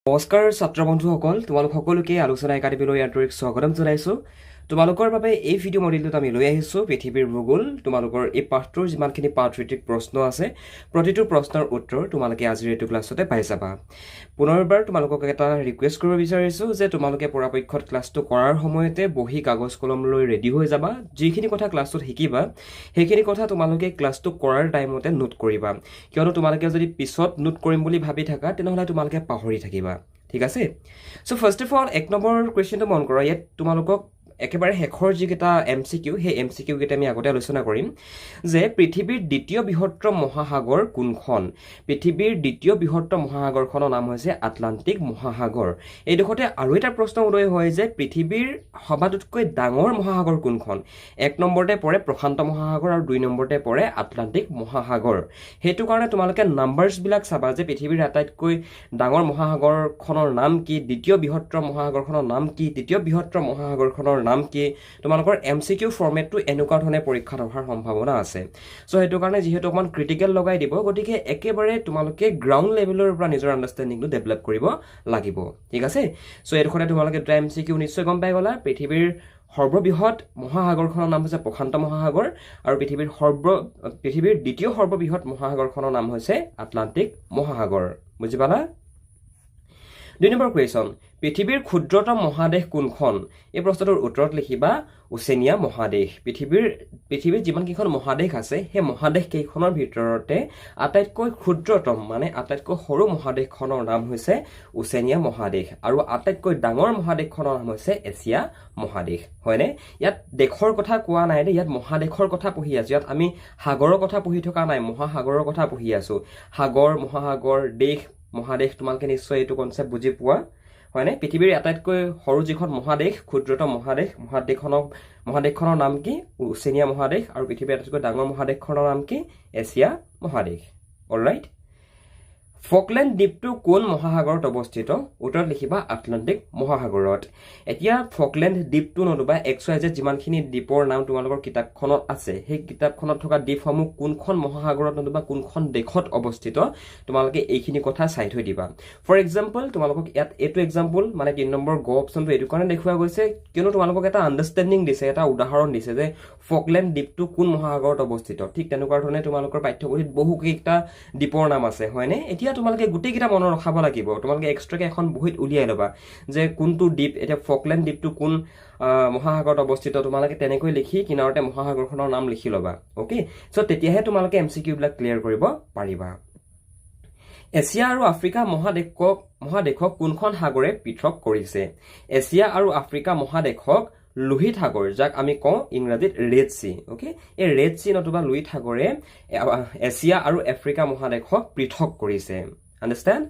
নমস্কাৰ ছাত্ৰ বন্ধুসকল, তোমালোক সকলোকে আলোচনা একাডেমীলৈ আন্তৰিক স্বাগতম জনাইছোঁ। তোমালোকৰ বাবে এই ভিডিঅ' মডেলটোত আমি লৈ আহিছোঁ পৃথিৱীৰ ভূগোল। তোমালোকৰ এই পাঠটোৰ যিমানখিনি পাঠভিত্তিক প্ৰশ্ন আছে, প্ৰতিটো প্ৰশ্নৰ উত্তৰ তোমালোকে আজিৰ এইটো ক্লাছতে পাই যাবা। পুনৰবাৰ তোমালোকক এটা ৰিকুৱেষ্ট কৰিব বিচাৰিছোঁ যে তোমালোকে পৰাপক্ষত ক্লাছটো কৰাৰ সময়তে বহি কাগজ কলম লৈ ৰেডি হৈ যাবা। যিখিনি কথা ক্লাছটোত শিকিবা সেইখিনি কথা তোমালোকে ক্লাছটো কৰাৰ টাইমতে নোট কৰিবা, কিয়নো তোমালোকে যদি পিছত নোট কৰিম বুলি ভাবি থাকা তেনেহ'লে তোমালোকে পাহৰি থাকিবা। ঠিক আছে? চ' ফাৰ্ষ্ট অফ অল 1 নম্বৰ কুৱেশ্যনটো মন কৰা। ইয়াত তোমালোকক একেবাৰে শেষৰ যিকেইটা MCQ, সেই MCQ কেইটা আমি আগতে আলোচনা কৰিম যে পৃথিৱীৰ দ্বিতীয় বৃহত্তম মহাসাগৰ কোনখন। পৃথিৱীৰ দ্বিতীয় বৃহত্তম মহাসাগৰখনৰ নাম হৈছে আটলান্টিক মহাসাগৰ। এই দুখতে আৰু এটা প্ৰশ্ন উদয় হয় যে পৃথিৱীৰ সবাতোতকৈ ডাঙৰ মহাসাগৰ কোনখন। 1 নম্বৰতে পৰে প্ৰশান্ত মহাসাগৰ আৰু 2 নম্বৰতে পৰে আটলান্টিক মহাসাগৰ। সেইটো কাৰণে তোমালোকে নাম্বাৰ্ছবিলাক চাবা যে পৃথিৱীৰ আটাইতকৈ ডাঙৰ মহাসাগৰখনৰ নাম কি, দ্বিতীয় বৃহত্তম মহাসাগৰখনৰ নাম কি, তৃতীয় বৃহত্তম মহাসাগৰখনৰ নাম কি। তোমালোকৰ MCQ ফৰ্মেটটো এনেকুৱা ধৰণে পৰীক্ষাত অহাৰ সম্ভাৱনা আছে। চ' সেইটো কাৰণে যিহেতু অকণমান ক্ৰিটিকেল লগাই দিব, গতিকে একেবাৰে তোমালোকে গ্ৰাউণ্ড লেভেলৰ পৰা নিজৰ আণ্ডাৰষ্টেণ্ডিংটো ডেভেলপ কৰিব লাগিব। ঠিক আছে? চ' এইডোখৰতে তোমালোকে দুটা MCQ নিশ্চয় গম পাই গ'লা। পৃথিৱীৰ সৰ্ববৃহৎ মহাসাগৰখনৰ নাম হৈছে প্ৰশান্ত মহাসাগৰ আৰু পৃথিৱীৰ দ্বিতীয় সৰ্ববৃহৎ মহাসাগৰখনৰ নাম হৈছে আটলান্টিক মহাসাগৰ। বুজি পালা? 2 নম্বৰ কুৱেশ্যন, পৃথিৱীৰ ক্ষুদ্ৰতম মহাদেশ কোনখন? এই প্ৰশ্নটোৰ উত্তৰত লিখিবা ওচেনিয়া মহাদেশ। পৃথিৱীৰ যিমানকেইখন মহাদেশ আছে সেই মহাদেশ কেইখনৰ ভিতৰতে আটাইতকৈ ক্ষুদ্ৰতম মানে আটাইতকৈ সৰু মহাদেশখনৰ নাম হৈছে ওচেনিয়া মহাদেশ আৰু আটাইতকৈ ডাঙৰ মহাদেশখনৰ নাম হৈছে এছিয়া মহাদেশ। হয়নে? ইয়াত দেশৰ কথা কোৱা নাই দেই, ইয়াত মহাদেশৰ কথা পঢ়ি আছো। ইয়াত আমি সাগৰৰ কথা পঢ়ি থকা নাই, মহাসাগৰৰ কথা পঢ়ি আছো। সাগৰ, মহাসাগৰ, দেশ, মহাদেশ, তোমালোকে নিশ্চয় এইটো কনচেপ্ট বুজি পোৱা। হয়নে? পৃথিৱীৰ আটাইতকৈ সৰু যিখন মহাদেশ, ক্ষুদ্ৰতম মহাদেশখনৰ নাম কি? ওচেনিয়া মহাদেশ। আৰু পৃথিৱীৰ আটাইতকৈ ডাঙৰ মহাদেশখনৰ নাম কি? এছিয়া মহাদেশ। অলৰাইট। ফকলেণ্ড দ্বীপটো কোন মহাসাগৰত অৱস্থিত? উত্তৰত লিখিবা আটলান্টিক মহাসাগৰত। এতিয়া ফকলেণ্ড দ্বীপটো নতুবা XYZ যিমানখিনি দ্বীপৰ নাম তোমালোকৰ কিতাপখনত আছে, সেই কিতাপখনত থকা দ্বীপসমূহ কোনখন মহাসাগৰত নতুবা কোনখন দেশত অৱস্থিত, তোমালোকে এইখিনি কথা চাই থৈ দিবা। ফৰ এক্সাম্পল, তোমালোকক ইয়াত এইটো এক্সাম্পল মানে 3 নম্বৰ গ অপশ্যনটো এইটো কাৰণে দেখুওৱা গৈছে কিয়নো তোমালোকক এটা আণ্ডাৰষ্টেণ্ডিং দিছে, এটা উদাহৰণ দিছে যে ফকলেণ্ড দ্বীপটো কোন মহাসাগৰত অৱস্থিত। ঠিক তেনেকুৱা ধৰণে তোমালোকৰ পাঠ্যপুথিত বহুকেইটা দ্বীপৰ নাম আছে। হয়নে? এতিয়া তোমালোকে গোটেইকেইটা মনত ৰখাব লাগিব। তোমালোকে এক্সট্ৰাকৈ এখন বহীত উলিয়াই ল'বা যে কোনটো দ্বীপ, এতিয়া ফকলেণ্ড দ্বীপটো কোন মহাসাগৰত অৱস্থিত, তোমালোকে তেনেকৈ লিখি কিনাৰতে মহাসাগৰখনৰ নাম লিখি ল'বা। অ'কে? চ' তেতিয়াহে তোমালোকে MCQ বিলাক ক্লিয়াৰ কৰিব পাৰিবা। এছিয়া আৰু আফ্ৰিকা মহাদেশক কোনখন সাগৰে পৃথক কৰিছে? এছিয়া আৰু আফ্ৰিকা মহাদেশক লোহিত সাগৰ, যাক আমি কওঁ ইংৰাজীত ৰেড চি। অ'কে? এই ৰেড চি নতুবা লোহিত সাগৰে এছিয়া আৰু আফ্ৰিকা মহাদেশক পৃথক কৰিছে। আণ্ডাৰষ্টেণ্ড?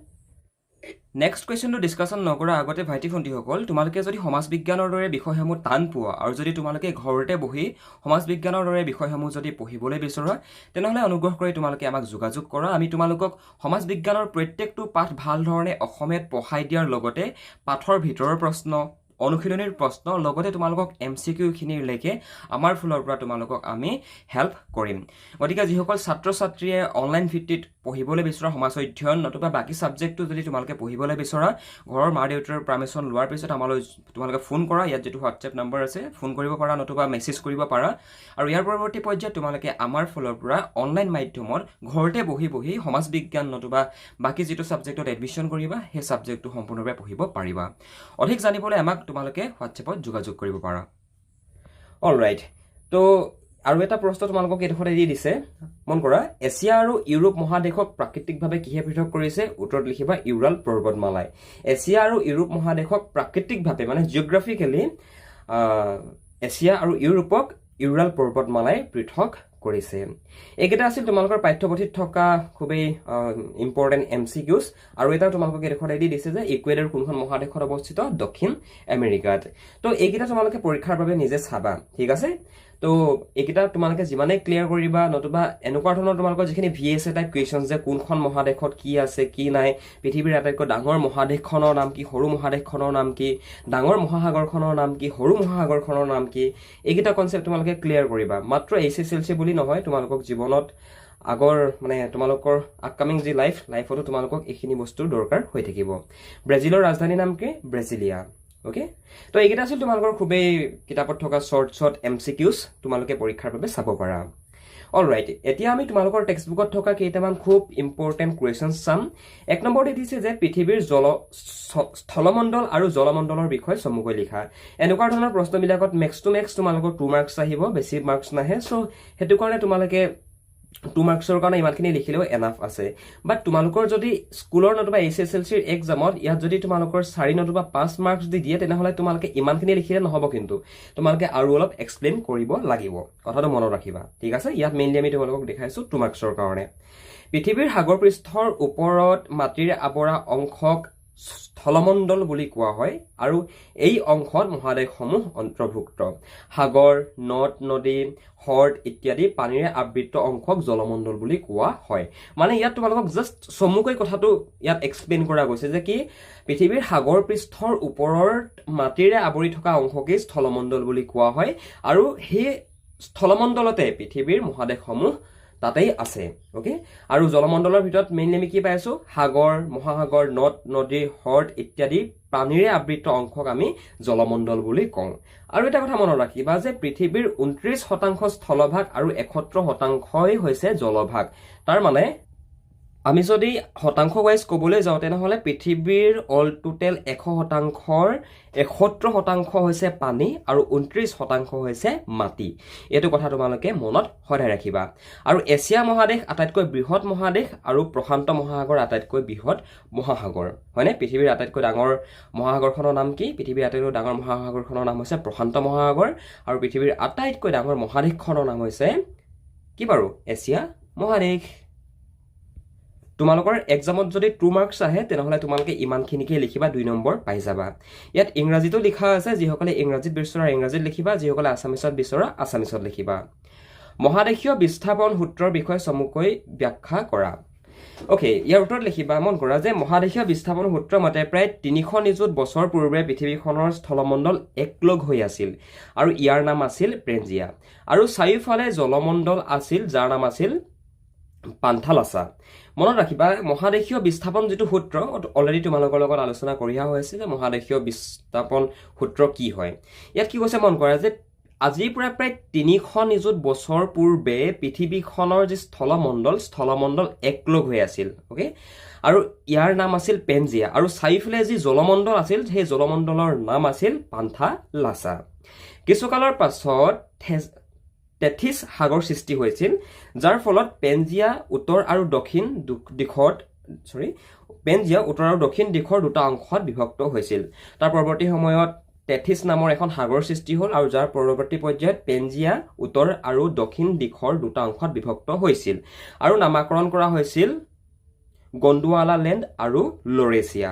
নেক্সট কুৱেশ্যনটো ডিছকাশ্যন নকৰাৰ আগতে ভাইটি ভণ্টিসকল, তোমালোকে যদি সমাজ বিজ্ঞানৰ দৰে বিষয়সমূহ টান পোৱা আৰু যদি তোমালোকে ঘৰতে বহি সমাজ বিজ্ঞানৰ দৰে বিষয়সমূহ যদি পঢ়িবলৈ বিচৰা, তেনেহ'লে অনুগ্ৰহ কৰি তোমালোকে আমাক যোগাযোগ কৰা। আমি তোমালোকক সমাজ বিজ্ঞানৰ প্ৰত্যেকটো পাঠ ভাল ধৰণে অসমীয়াত পঢ়াই দিয়াৰ লগতে পাঠৰ ভিতৰৰ প্ৰশ্ন, অনুশীলনীৰ প্ৰশ্ন লগতে তোমালোকক MCQখিনিলৈকে আমাৰ ফালৰ পৰা তোমালোকক আমি হেল্প কৰিম। গতিকে যিসকল ছাত্ৰ ছাত্ৰীয়ে অনলাইন ভিত্তিত পঢ়িবলৈ বিচৰা সমাজ অধ্যয়ন নতুবা বাকী ছাবজেক্টটো যদি তোমালোকে পঢ়িবলৈ বিচৰা, ঘৰৰ মা দেউতাৰ পাৰ্মিশ্যন লোৱাৰ পিছত আমালৈ তোমালোকে ফোন কৰা। ইয়াত যিটো হোৱাটছএপ নম্বৰ আছে ফোন কৰিব পাৰা নতুবা মেছেজ কৰিব পাৰা। আৰু ইয়াৰ পৰৱৰ্তী পৰ্যায়ত তোমালোকে আমাৰ ফালৰ পৰা অনলাইন মাধ্যমত ঘৰতে বহি সমাজ বিজ্ঞান নতুবা বাকী যিটো ছাবজেক্টত এডমিশ্যন কৰিবা সেই ছাবজেক্টটো সম্পূৰ্ণৰূপে পঢ়িব পাৰিবা। অধিক জানিবলৈ আমাক তোমালোকে হোৱাটছএপত যোগাযোগ কৰিব পাৰা। অলৰাইট। তো আৰু এটা প্ৰশ্ন তোমালোকক এইডোখৰতে দি দিছে, মন কৰা। এছিয়া আৰু ইউৰোপ মহাদেশক প্ৰাকৃতিকভাৱে কিহে পৃথক কৰিছে? উত্তৰত লিখিবা ইউৰাল পৰ্বতমালাই। এছিয়া আৰু ইউৰোপ মহাদেশক প্ৰাকৃতিকভাৱে মানে জিঅ'গ্ৰাফিকেলি এছিয়া আৰু ইউৰোপক ইউৰাল পৰ্বতমালাই পৃথক কৰিছে। এইকেইটা আছিল তোমালোকৰ পাঠ্যপুথিত থকা খুবেই ইম্পৰ্টেণ্ট MCQs। আৰু এটা তোমালোকক এইডোখৰতে দি দিছে যে ইকুৱেডৰ কোনখন মহাদেশত অৱস্থিত? দক্ষিণ আমেৰিকাত। তো এইকেইটা তোমালোকে পৰীক্ষাৰ বাবে নিজে চাবা। ঠিক আছে? তো এইকেইটা তোমালোকে যিমানেই ক্লিয়াৰ কৰিবা নতুবা এনেকুৱা ধৰণৰ তোমালোকৰ যিখিনি VSA টাইপ কুৱেশ্যন যে কোনখন মহাদেশত কি আছে কি নাই, পৃথিৱীৰ আটাইতকৈ ডাঙৰ মহাদেশখনৰ নাম কি, সৰু মহাদেশখনৰ নাম কি, ডাঙৰ মহাসাগৰখনৰ নাম কি, সৰু মহাসাগৰখনৰ নাম কি, এইকেইটা কনচেপ্ট তোমালোকে ক্লিয়াৰ কৰিবা। মাত্ৰ HSLC বুলি নহয়, তোমালোকক জীৱনত আগৰ মানে তোমালোকৰ আপকামিং যি লাইফতো তোমালোকক এইখিনি বস্তুৰ দৰকাৰ হৈ থাকিব ব্ৰাজিলৰ ৰাজধানীৰ নাম কি ব্ৰাজিলিয়া ওকে তো এইকেইটা আছিল তোমালোকৰ খুবেই কিতাপত থকা শৰ্ট MCQs তোমালোকে পৰীক্ষাৰ বাবে চাব পাৰা অলৰাইট এতিয়া আমি তোমালোকৰ টেক্সটবুকত থকা কেইটামান খুব ইম্পৰ্টেণ্ট কুৱেশ্যনছ চাম এক নম্বৰতে দিছে যে পৃথিৱীৰ স্থলমণ্ডল আৰু জলমণ্ডলৰ বিষয়ে চমুকৈ লিখা এনেকুৱা ধৰণৰ প্ৰশ্নবিলাকত মেক্স টু মেক্স তোমালোকৰ 2 মাৰ্কছ আহিব বেছি মাৰ্কছ নাহে সো হেতু কাৰণে তোমালোকে 2 মাৰ্কছৰ কাৰণে ইমানখিনি লিখিলেও এনাফ আছে বাট তোমালোকৰ যদি স্কুলৰ নতুবা SSLC ৰ এক্সামত ইয়াত যদি তোমালোকৰ 4 নতুবা 5 মাৰ্কছ দি দিয়ে তেনেহলে তোমালোকে ইমানখিনি লিখিলে নহব কিন্তু তোমালোকে আৰু অলপ এক্সপ্লেইন কৰিব লাগিব কথাটো মনত ৰাখিবা ঠিক আছে ইয়াত মেইনলি আমি তোমালোকক দেখাইছো 2 মাৰ্কছৰ কাৰণে পৃথিৱীৰ সাগৰ পৃষ্ঠৰ ওপৰত মাটিৰে আৱৰা অংশক স্থলমণ্ডল বুলি কোৱা হয় আৰু এই অংশত মহাদেশসমূহ অন্তৰ্ভুক্ত সাগৰ নদ নদী হ্ৰদ ইত্যাদি পানীৰে আবৃত অংশক জলমণ্ডল বুলি কোৱা হয় মানে ইয়াত তোমালোকক জাস্ট চমুকৈ কথাটো ইয়াত এক্সপ্লেইন কৰা গৈছে যে কি পৃথিৱীৰ সাগৰ পৃষ্ঠৰ ওপৰত মাটিৰে আৱৰি থকা অংশকে স্থলমণ্ডল বুলি কোৱা হয় আৰু সেই স্থলমণ্ডলতে পৃথিৱীৰ মহাদেশসমূহ তাতেই আছে ওকে আৰু জলমণ্ডলৰ ভিতৰত মেইনলি আমি কি পাইছো সাগৰ মহাসাগৰ নদ নদী হ্ৰদ ইত্যাদি পানীৰে আবৃত অংশক আমি জলমণ্ডল বুলি কওঁ আৰু এটা কথা মনত ৰাখিবা যে পৃথিৱীৰ 29% স্থলভাগ আৰু 71% হৈছে জলভাগ তাৰ মানে আমি যদি শতাংশ ওয়াইজ কবলৈ যাওঁ তেনেহলে পৃথিৱীৰ অল টোটেল 100%ৰ 71% হৈছে পানী আৰু 29% হৈছে মাটি এটো কথা তোমালোকে মনত সদায় ৰাখিবা আৰু এছিয়া মহাদেশ আটাইতকৈ বৃহৎ মহাদেশ আৰু প্ৰশান্ত মহাসাগৰ আটাইতকৈ বৃহৎ মহাসাগৰ হয়নে পৃথিৱীৰ আটাইতকৈ ডাঙৰ মহাসাগৰখনৰ নাম কি পৃথিৱীৰ আটাইতকৈ ডাঙৰ মহাসাগৰখনৰ নাম হৈছে প্ৰশান্ত মহাসাগৰ আৰু পৃথিৱীৰ আটাইতকৈ ডাঙৰ মহাদেশখনৰ নাম হৈছে কি বাৰু এছিয়া মহাদেশ তোমালোকৰ এক্সামত যদি 2 মাৰ্কছ আহে তেনেহলে তোমালোকে ইমানখিনিকে লিখিবা 2 নম্বৰ পাই যাবা ইয়াত ইংৰাজীতো লিখা আছে যিসকলে ইংৰাজীত বিচৰা ইংৰাজীত লিখিবা যিসকলে আসামিছত বিচৰা আসামিছত লিখিবা মহাদেশীয় বিস্থাপন সূত্ৰৰ বিষয়ে চমুকৈ ব্যাখ্যা কৰা ওকে ইয়াৰ উত্তৰত লিখিবা মন কৰা যে মহাদেশীয় বিস্থাপন সূত্ৰ মতে প্ৰায় 300 নিযুত বছৰ পূৰ্বে পৃথিৱীখনৰ স্থলমণ্ডল একলগ হৈ আছিল আৰু ইয়াৰ নাম আছিল পেঞ্জিয়া আৰু চাৰিওফালে জলমণ্ডল আছিল যাৰ নাম আছিল পান্থালাছা মনত ৰাখিবা মহাদেশীয় বিস্থাপন যেটো সূত্ৰ অলৰেডি তোমালোকৰ লগত আলোচনা কৰিয়া হৈছে যে মহাদেশীয় বিস্থাপন সূত্ৰ কি হয় ইয়াত কি কৈছে মন কৰা যে আজি প্ৰায় 300 নিযুত বছৰ পূৰ্বে পৃথিৱীখনৰ যে স্থলমণ্ডল একলগ হৈ আছিল ওকে আৰু ইয়াৰ নাম আছিল পেঞ্জিয়া আৰু চাৰিফালে যি জলমণ্ডল আছিল সেই জলমণ্ডলৰ নাম আছিল পান্থালাছা কিছুকালৰ পাছত তেথিস সাগৰ সৃষ্টি হৈছিল যাৰ ফলত পেঞ্জিয়া উত্তৰ আৰু দক্ষিণ দিশৰ দুটা অংশত বিভক্ত হৈছিল তাৰ পৰৱৰ্তী সময়ত তেথিস নামৰ এখন সাগৰ সৃষ্টি হ'ল আৰু যাৰ পৰৱৰ্তী পৰ্যায়ত পেঞ্জিয়া উত্তৰ আৰু দক্ষিণ দিশৰ দুটা অংশত বিভক্ত হৈছিল আৰু নামকৰণ কৰা হৈছিল গণ্ডৱালা লেণ্ড আৰু লৰেছিয়া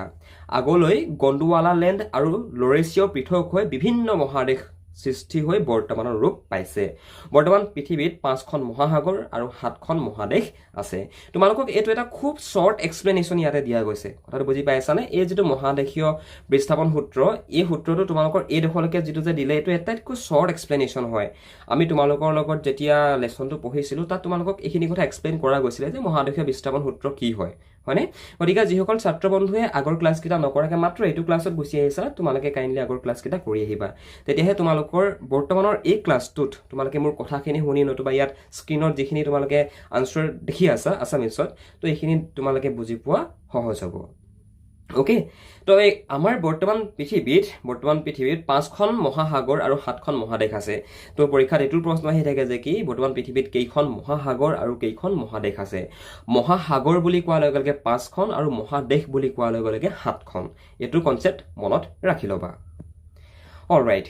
আগলৈ গণ্ডৱালা লেণ্ড আৰু লৰেছিয়া পৃথক হৈ বিভিন্ন মহাদেশ সৃষ্টি হৈ বৰ্তমানৰ ৰূপ পাইছে বৰ্তমান পৃথিৱীত 5খন মহাসাগৰ আৰু 7খন মহাদেশ আছে তোমালোকক এটো এটা খুব শৰ্ট এক্সপ্লেনেশন ইয়াতে দিয়া গৈছে কথাটো বুজি পাইছানে এই যেটো মহাদেশীয় বিস্থাপন সূত্ৰ এই সূত্ৰটো তোমালোকৰ এই দেখলৈকে যেটো যে দিলে এটো এটাইতকৈ শৰ্ট এক্সপ্লেনেশন হয় আমি তোমালোকৰ লগত যেতিয়া লেসনটো পঢ়িছিলো তাত তোমালোকক এইখিনি কথা এক্সপ্লেইন কৰা গৈছিল যে মহাদেশীয় বিস্থাপন সূত্ৰ কি হয় হয়নে গতিকে যিসকল ছাত্ৰ বন্ধুৱে আগৰ ক্লাছ কিটা নকৰাকে মাত্ৰ এইটো ক্লাছত গুছি আহিছা তোমালোকে কাইন্ডলি আগৰ ক্লাছ কিটা কৰি আহিবা তেতিয়াহে তোমালোকৰ বৰ্তমানৰ এই ক্লাছটোত তোমালোকে মোৰ কথাখিনি শুনি নতুবা ইয়াত স্ক্ৰিনত যিখিনি তোমালোকে আনসাৰ দেখি আছা আসামিছত তো এইখিনি তোমালোকে বুজি পোৱা সহজ হ'ব ওকে তো এই আমাৰ বৰ্তমান পৃথিৱীত 5খন মহাসাগৰ আৰু 7খন মহাদেশ আছে তো পৰীক্ষাত এটো প্ৰশ্ন আহি থাকে যে কি বৰ্তমান পৃথিৱীত কেইখন মহাসাগৰ আৰু কেইখন মহাদেশ আছে মহাসাগৰ বুলি কোৱাৰ লগে লগে 5খন আৰু মহাদেশ বুলি কোৱাৰ লগে লগে 7খন এটো কনসেপ্ট মনত ৰাখি লবা অলৰাইট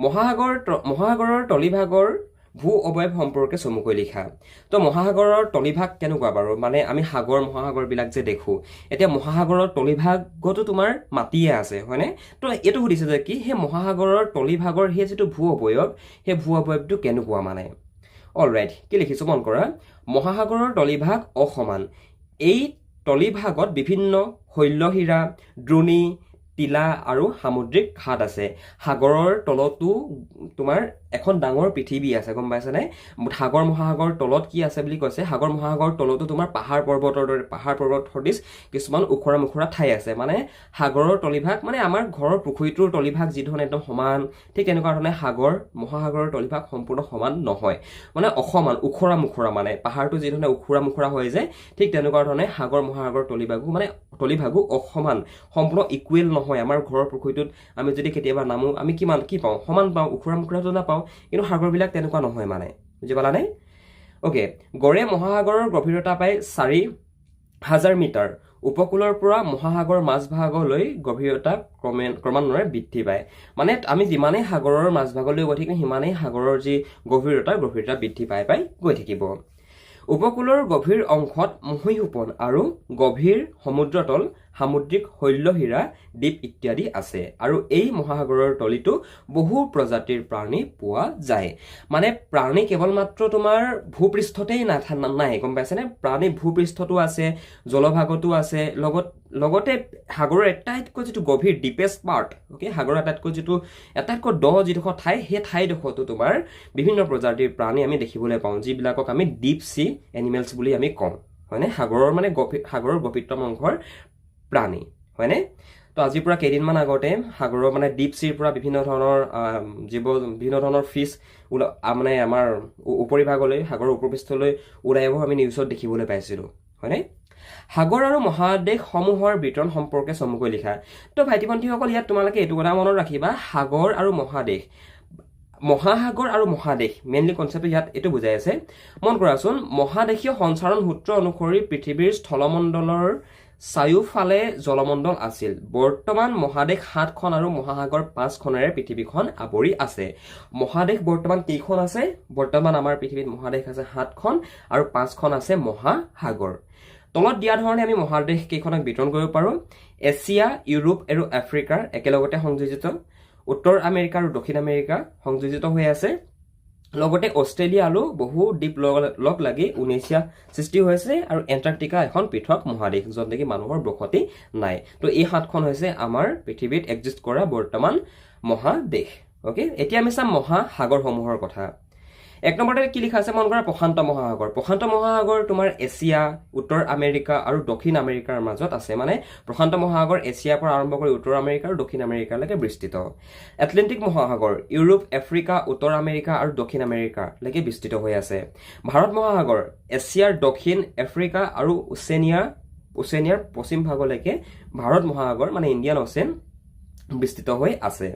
মহাসাগৰৰ তলিভাগৰ ভূ অবয়ব সম্পৰ্কে চমুকৈ লিখা তো মহাসাগৰৰ তলিভাগ কেনেকুৱা বাৰু মানে আমি সাগৰ মহাসাগৰ বিলাক যে দেখো এতিয়া মহাসাগৰৰ তলিভাগতো তোমাৰ মাটিয়ে আছে হয়নে তো এটো সুধিছে যে কি হে মহাসাগৰৰ তলিভাগৰ হে যেটো ভূ অবয়বটো কেনেকুৱা মানে অলৰাইট কি লিখিছো মন কৰা মহাসাগৰৰ তলিভাগ অসমান এই তলিভাগত বিভিন্ন শৈলহীৰা দ্ৰোণী তিলা আৰু সামুদ্ৰিক ঘাট আছে সাগৰৰ তলতো তোমাৰ এখন ডাঙৰ পৃথিৱী আছে গম পাইছানে সাগৰ মহাসাগৰ তলত কি আছে বুলি কৈছে সাগৰ মহাসাগৰ তলতো তোমাৰ পাহাৰ পৰ্বতৰ দৰে পাহাৰ পৰ্বত সদৃশ কিছুমান উখৰা মুখৰা ঠাই আছে মানে সাগৰৰ তলিভাগ মানে আমাৰ ঘৰৰ পুখুৰীটোৰ তলিভাগ যি ধৰণে একদম সমান ঠিক তেনেকুৱা ধৰণে সাগৰ মহাসাগৰৰ তলিভাগ সম্পূৰ্ণ সমান নহয় মানে অসমান উখৰা মুখৰা মানে পাহাৰটো যি ধৰণে উখৰা মুখৰা হৈ যায় ঠিক তেনেকুৱা ধৰণে সাগৰ মহাসাগৰ তলিভাগো অসমান সম্পূৰ্ণ ইকুৱেল নহয় আমাৰ ঘৰৰ পুখুৰীটোত আমি যদি কেতিয়াবা নামো আমি কি পাওঁ সমান পাওঁ উখৰা মুখৰাটো নাপাওঁ কিন্তু সাগৰবিলাক তেনেকুৱা নহয় মানে বুজি পালানে ওকে গড়ে মহাসাগৰৰ গভীৰতা প্ৰায় 4,000 মিটাৰ উপকূলৰ পৰা মহাসাগৰ মাজভাগলৈ গভীৰতা ক্ৰমান্বয়ে বৃদ্ধি পায় মানে আমি যিমানেই সাগৰৰ মাজভাগলৈ গৈ থাকিম সিমানেই সাগৰৰ যি গভীৰতা বৃদ্ধি পাই গৈ থাকিব উপকূলৰ গভীৰ অংশত মহীসোপন আৰু গভীৰ সমুদ্ৰতল সামুদ্ৰিক শৈলহীৰা দ্বীপ ইত্যাদি আছে আৰু এই মহাসাগৰৰ তলিতো বহু প্ৰজাতিৰ প্ৰাণী পোৱা যায় মানে প্ৰাণী কেৱল মাত্ৰ তোমাৰ ভূপৃষ্ঠতেই নাই গম পাইছেনে প্ৰাণী ভূপৃষ্ঠতো আছে জলভাগতো আছে লগতে সাগৰৰ আটাইতকৈ যিটো গভীৰ ডিপেষ্ট পাৰ্ট ওকে সাগৰৰ আটাইতকৈ যিডোখৰ ঠাই সেই ঠাইডোখৰতো তোমাৰ বিভিন্ন প্ৰজাতিৰ প্ৰাণী আমি দেখিবলৈ পাওঁ যিবিলাকক আমি ডিপ সি এনিমেলছ বুলি আমি কওঁ হয়নে সাগৰৰ মানে সাগৰৰ গভীৰতম অংশৰ প্ৰাণী হয়নে তো আজিৰ পৰা কেইদিনমান আগতে সাগৰৰ মানে ডিপ সিৰ পৰা বিভিন্ন ধৰণৰ ফিছ মানে আমাৰ উপৰিভাগলৈ সাগৰৰ উপপৃষ্ঠলৈ ওলাই আহিব আমি নিউজত দেখিবলৈ পাইছিলোঁ হয়নে সাগৰ আৰু মহাদেশসমূহৰ বিতৰণ সম্পৰ্কে চমুকৈ লিখা তো ভাইটি ভণ্টিসকল ইয়াত তোমালোকে এইটো কথা মনত ৰাখিবা সাগৰ আৰু মহাদেশ মহাসাগৰ আৰু মহাদেশ মেইনলি কনচেপ্ট ইয়াত এইটো বুজাই আছে মন কৰাচোন মহাদেশীয় সঞ্চাৰণ সূত্ৰ অনুসৰি পৃথিৱীৰ স্থলমণ্ডলৰ চাৰিওফালে জলমণ্ডল আছিল বৰ্তমান মহাদেশ 7খন আৰু মহাসাগৰ 5খনেৰে পৃথিৱীখন আৱৰি আছে মহাদেশ বৰ্তমান কেইখন আছে বৰ্তমান আমাৰ পৃথিৱীত মহাদেশ আছে 7খন আৰু 5খন আছে মহাসাগৰ তলত দিয়া ধৰণে আমি মহাদেশ কেইখনক বিতৰণ কৰিব পাৰোঁ এছিয়া ইউৰোপ আৰু আফ্ৰিকাৰ একেলগতে সংযোজিত উত্তৰ আমেৰিকা আৰু দক্ষিণ আমেৰিকা সংযোজিত হৈ আছে লগতে অষ্ট্ৰেলিয়া আৰু বহু দ্বীপ লগ লাগি 19 সৃষ্টি হৈছে আৰু এণ্টাৰ্কটিকা এখন পৃথক মহাদেশ য'ত নেকি মানুহৰ বসতি নাই তো এই 7খন হৈছে আমাৰ পৃথিৱীত এক্সিষ্ট কৰা বৰ্তমান মহাদেশ ওকে এতিয়া আমি চাম মহাসাগৰসমূহৰ কথা এক নম্বৰতে কি লিখা আছে মন কৰা প্ৰশান্ত মহাসাগৰ তোমাৰ এছিয়া উত্তৰ আমেৰিকা আৰু দক্ষিণ আমেৰিকাৰ মাজত আছে মানে প্ৰশান্ত মহাসাগৰ এছিয়াৰ পৰা আৰম্ভ কৰি উত্তৰ আমেৰিকা আৰু দক্ষিণ আমেৰিকালৈকে বিস্তৃত এটলাণ্টিক মহাসাগৰ ইউৰোপ আফ্ৰিকা উত্তৰ আমেৰিকা আৰু দক্ষিণ আমেৰিকালৈকে বিস্তৃত হৈ আছে ভাৰত মহাসাগৰ এছিয়াৰ দক্ষিণ আফ্ৰিকা আৰু ওচেনিয়াৰ পশ্চিম ভাগলৈকে ভাৰত মহাসাগৰ মানে ইণ্ডিয়ান অ'চেন বিস্তৃত হৈ আছে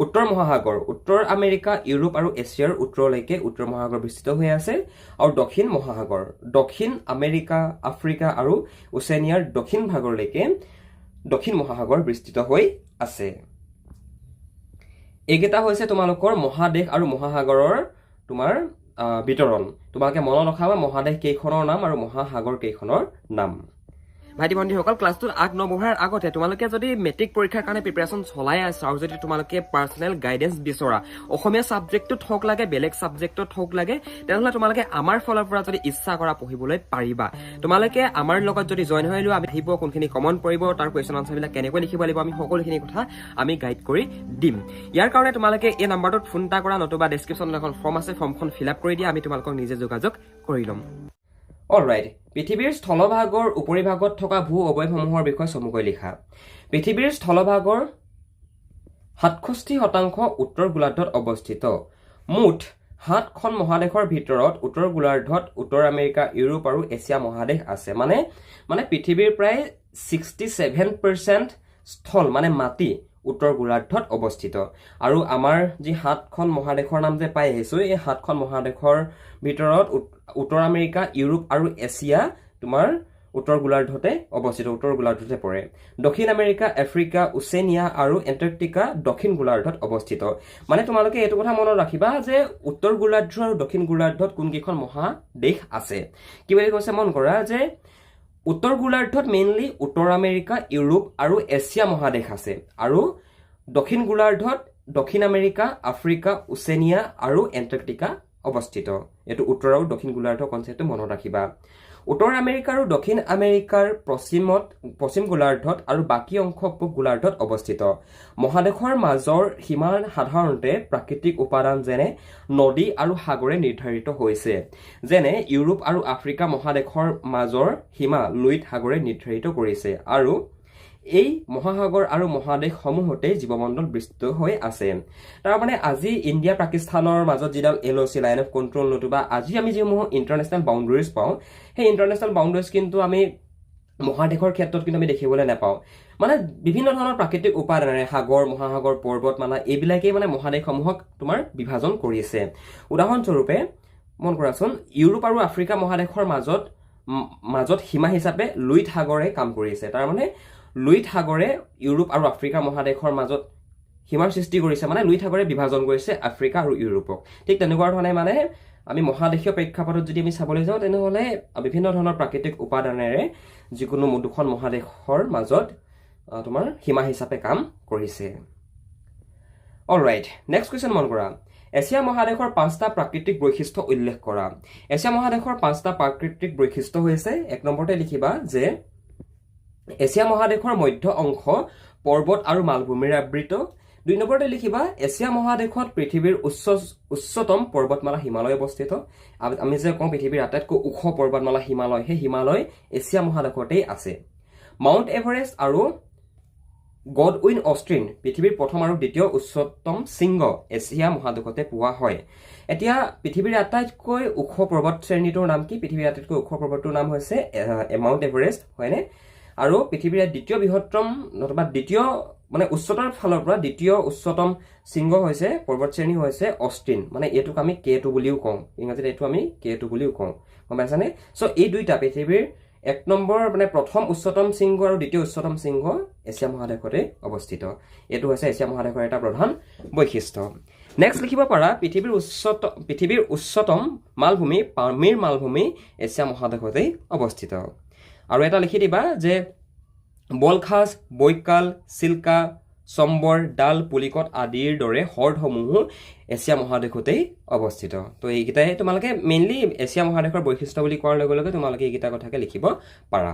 উত্তৰ মহাসাগৰ উত্তৰ আমেৰিকা ইউৰোপ আৰু এছিয়াৰ উত্তৰলৈকে উত্তৰ মহাসাগৰ বিস্তৃত হৈ আছে আৰু দক্ষিণ মহাসাগৰ দক্ষিণ আমেৰিকা আফ্ৰিকা আৰু ওচেনিয়াৰ দক্ষিণ ভাগলৈকে দক্ষিণ মহাসাগৰ বিস্তৃত হৈ আছে এইকেইটা হৈছে তোমালোকৰ মহাদেশ আৰু মহাসাগৰৰ তোমাৰ বিতৰণ তোমালোকে মনত ৰখাবা মহাদেশ কেইখনৰ নাম আৰু মহাসাগৰ কেইখনৰ নাম ভাইটি ভণ্টিসকল ক্লাছটোত নবঢ়াৰ আগতে তোমালোকে যদি মেট্ৰিক পৰীক্ষাৰ কাৰণে প্ৰিপাৰেশ্যন চলাই আছা আৰু যদি তোমালোকে পাৰ্চনেল গাইডেন্স বিচৰা অসমীয়া ছাবজেক্টটোত হওক লাগে বেলেগ ছাবজেক্টত হওক লাগে তেনেহ'লে তোমালোকে আমাৰ ফালৰ পৰা যদি ইচ্ছা কৰা পঢ়িবলৈ পাৰিবা তোমালোকে আমাৰ লগত যদি জইন হৈ লোৱা আমি আহিব কোনখিনি কমন পৰিব তাৰ কুৱেশ্যন আনচাৰবিলাক কেনেকৈ লিখিব লাগিব আমি সকলোখিনি কথা আমি গাইড কৰি দিম ইয়াৰ কাৰণে তোমালোকে এই নাম্বাৰটোত ফোন এটা কৰা নতুবা ডেছক্ৰিপশ্যনত এখন ফৰ্ম আছে ফৰ্মখন ফিল আপ কৰি দিয়া আমি তোমালোকক নিজে যোগাযোগ কৰি ল'ম অলৰাইট পৃথিৱীৰ স্থলভাগৰ উপৰিভাগত থকা ভূ অৱয়ৱসমূহৰ বিষয়ে চমুকৈ লিখা পৃথিৱীৰ স্থলভাগৰ 67% উত্তৰ গোলাৰ্ধত অৱস্থিত মুঠ 7খন মহাদেশৰ ভিতৰত উত্তৰ গোলাৰ্ধত উত্তৰ আমেৰিকা ইউৰোপ আৰু এছিয়া মহাদেশ আছে মানে পৃথিৱীৰ প্ৰায় 67% স্থল মানে মাটি উত্তৰ গোলাৰ্ধত অৱস্থিত আৰু আমাৰ যি 7খন মহাদেশৰ নাম যে পাই আহিছো এই 7খন মহাদেশৰ ভিতৰত উত্তৰ আমেৰিকা ইউৰোপ আৰু এছিয়া তোমাৰ উত্তৰ গোলাৰ্ধতে অৱস্থিত উত্তৰ গোলাৰ্ধতে পৰে দক্ষিণ আমেৰিকা আফ্ৰিকা ওচেনিয়া আৰু এণ্টাৰ্কটিকা দক্ষিণ গোলাৰ্ধত অৱস্থিত মানে তোমালোকে এইটো কথা মনত ৰাখিবা যে উত্তৰ গোলাৰ্ধ আৰু দক্ষিণ গোলাৰ্ধত কোনকেইখন মহাদেশ আছে কি বুলি কৈছে মন কৰা যে উত্তৰ গোলাৰ্ধত মেইনলি উত্তৰ আমেৰিকা ইউৰোপ আৰু এছিয়া মহাদেশ আছে আৰু দক্ষিণ গোলাৰ্ধত দক্ষিণ আমেৰিকা আফ্ৰিকা ওচেনিয়া আৰু এণ্টাৰ্কটিকা অৱস্থিত এটো উত্তৰ আৰু দক্ষিণ গোলাৰ্ধৰ কনচেপ্টটো মনত ৰাখিবা উত্তৰ আমেৰিকা আৰু দক্ষিণ আমেৰিকাৰ পশ্চিম গোলাৰ্ধত আৰু বাকী অংশ পূব গোলাৰ্ধত অৱস্থিত মহাদেশৰ মাজৰ সীমা সাধাৰণতে প্ৰাকৃতিক উপাদান যেনে নদী আৰু সাগৰে নিৰ্ধাৰিত হৈছে যেনে ইউৰোপ আৰু আফ্ৰিকা মহাদেশৰ মাজৰ সীমা লুইট সাগৰে নিৰ্ধাৰিত কৰিছে আৰু এই মহাসাগৰ আৰু মহাদেশসমূহতে জীৱমণ্ডল বিস্তৃত হৈ আছে তাৰ মানে আজি ইণ্ডিয়া পাকিস্তানৰ মাজত যিডাল LOC লাইন অফ কন্ট্ৰল নতুবা আজি আমি যিসমূহ ইণ্টাৰনেশ্যনেল বাউণ্ডাৰীজ পাওঁ সেই ইণ্টাৰনেশ্যনেল বাউণ্ডাৰীজ কিন্তু আমি মহাদেশৰ ক্ষেত্ৰত কিন্তু আমি দেখিবলৈ নাপাওঁ মানে বিভিন্ন ধৰণৰ প্ৰাকৃতিক উপাদানেৰে সাগৰ মহাসাগৰ পৰ্বতমালা এইবিলাকেই মানে মহাদেশসমূহক তোমাৰ বিভাজন কৰিছে উদাহৰণস্বৰূপে মন কৰাচোন ইউৰোপ আৰু আফ্ৰিকা মহাদেশৰ মাজত সীমা হিচাপে লুইট সাগৰে কাম কৰিছে তাৰ মানে লুইট সাগৰে ইউৰোপ আৰু আফ্ৰিকা মহাদেশৰ মাজত সীমাৰ সৃষ্টি কৰিছে মানে লুইট সাগৰে বিভাজন কৰিছে আফ্ৰিকা আৰু ইউৰোপক ঠিক তেনেকুৱা ধৰণে মানে আমি মহাদেশীয় প্ৰেক্ষাপটত যদি আমি চাবলৈ যাওঁ তেনেহ'লে বিভিন্ন ধৰণৰ প্ৰাকৃতিক উপাদানেৰে যিকোনো দুখন মহাদেশৰ মাজত তোমাৰ সীমা হিচাপে কাম কৰিছে অলৰাইট নেক্সট কুৱেশ্যন মন কৰা এছিয়া মহাদেশৰ 5টা প্ৰাকৃতিক বৈশিষ্ট্য উল্লেখ কৰা এছিয়া মহাদেশৰ 5টা প্ৰাকৃতিক বৈশিষ্ট্য হৈছে এক নম্বৰতে লিখিবা যে এছিয়া মহাদেশৰ মধ্য অংশ পৰ্বত আৰু মালভূমিৰে আবৃত 2 নম্বৰতে লিখিবা এছিয়া মহাদেশত পৃথিৱীৰ উচ্চতম পৰ্বতমালা হিমালয় অৱস্থিত আমি যে কওঁ পৃথিৱীৰ আটাইতকৈ ওখ পৰ্বতমালা হিমালয় সেই হিমালয় এছিয়া মহাদেশতেই আছে মাউণ্ট এভাৰেষ্ট আৰু গডউইন অষ্ট্ৰিন পৃথিৱীৰ প্ৰথম আৰু দ্বিতীয় উচ্চতম শৃংগ এছিয়া মহাদেশতে পোৱা হয় এতিয়া পৃথিৱীৰ আটাইতকৈ ওখ পৰ্বত শ্ৰেণীটোৰ নাম কি পৃথিৱীৰ আটাইতকৈ ওখ পৰ্বতটোৰ নাম হৈছে মাউণ্ট এভাৰেষ্ট হয়নে আৰু পৃথিৱীৰ দ্বিতীয় বৃহত্তম নতুবা দ্বিতীয় মানে উচ্চতাৰ ফালৰ পৰা দ্বিতীয় উচ্চতম শৃংগ হৈছে পৰ্বত শ্ৰেণী হৈছে অষ্ট্ৰিন মানে এইটোক আমি K2 বুলিও কওঁ ইংৰাজীত এইটো আমি K2 বুলিও কওঁ গম পাইছানে সো এই দুইটা পৃথিৱীৰ এক নম্বৰ মানে প্ৰথম উচ্চতম শৃংগ আৰু দ্বিতীয় উচ্চতম শৃংগ এছিয়া মহাদেশতে অৱস্থিত এইটো হৈছে এছিয়া মহাদেশৰ এটা প্ৰধান বৈশিষ্ট্য নেক্সট লিখিব পাৰা পৃথিৱীৰ উচ্চতম মালভূমি পামিৰ মালভূমি এছিয়া মহাদেশতে অৱস্থিত আৰু এটা লিখি দিবা যে বলখাজ বৈকাল চিল্কা চম্বৰ ডাল পুলিকট আদিৰ দৰে হ্ৰদসমূহ এছিয়া মহাদেশতেই অৱস্থিত তো এইকেইটাই তোমালোকে মেইনলি এছিয়া মহাদেশৰ বৈশিষ্ট্য বুলি কোৱাৰ লগে লগে তোমালোকে এইকেইটা কথাকে লিখিব পাৰা